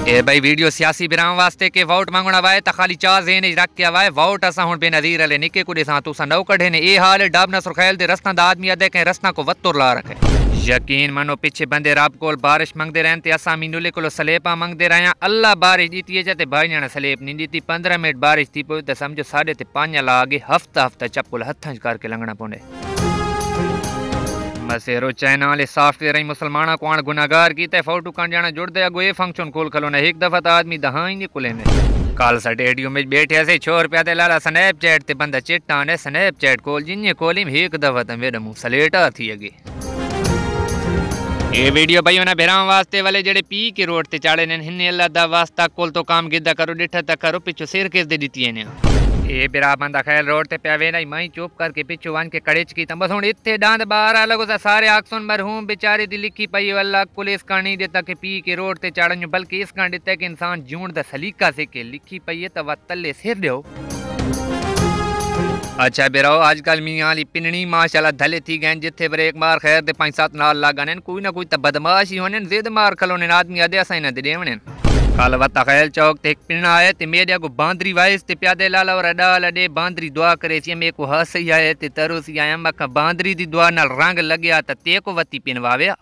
اے بھائی ویڈیو سیاسی براں واسطے کہ ووٹ منگنا وائے تا خالی چا ذہن وچ رکھ کے وائے ووٹ اساں ہن بے نظیر علی نکے کو دساں تساں نو کڈھے نے اے حال ڈب نہ سرخیل دے رستاں دا آدمی ادے کہ رستاں کو وتر لا رکھے یقین منو پیچھے بندے رب کول بارش منگدے رہن تے اساں مینولے کولو سلیپاں منگدے رہیا اللہ بارش دیتی ہے تے بھائی نے سلیپ نہیں دیتی 15 منٹ بارش تھی پئی تے سمجھو 5.5 لا گئے ہفتہ چپل ہتھاں کر کے لنگنا پوندے مسیرو چائنا والے سافٹ ویئر مسلمانوں کو گناہگار کیتے فوٹو کان جانا جڑ دے اگو یہ فنکشن کھول کھلونا ایک دفعہ تا آدمی دہاں ہی نہیں کھلے نے کال سٹیڈیوم میں بیٹھے سے چھور پیا تے لالا سنیپ چیٹ تے بندہ چٹا نے سنیپ چیٹ کول جن کولیم ایک دفعہ تے میرا منہ سلیٹا تھی اگے یہ ویڈیو بھائی انہاں بھراں واسطے والے جڑے پی کے روڈ تے چاڑے نے ہن اللہ دا واسطہ کول تو کام گدا کرو ڈٹھا تا کرو پچھو سر کس دے دتی نے اے برا بندہ خیل روڈ تے پیا وینا میں چوپ کر کے پچھو وان کے کڑچ کی تم بس ہن ایتھے ڈاند باہر لگو سارے اکسن مرحوم بیچارے دی لکھی پئی اللہ پولیس کا نہیں دیتا کہ پی کے روڈ تے چاڑن بلکہ اس کا دیتا کہ انسان جون دا سلیقہ سے کہ لکھی پئی تے وتلے سر دیو اچھا بیراو آج کل میاں علی پننی ماشاءاللہ دھلے تھی گئن جتھے بریک مار خیر دے 5-7 نال لاگن کوئی نہ کوئی تے بدماش ہی ہونن زید مار کھلونے آدمی ادے اساں نہ دیونن کال وتا خیل چوک تے ایک پنا آئے تے میڈیا کو باندری وائس تے پیادے لالا اور اڈا لڈے باندری دعا کرے سی میں کو ہس ہی آئے تے تروسی آیا مکھ باندری دی دعا نال رنگ لگیا تے کو وتی پنواویا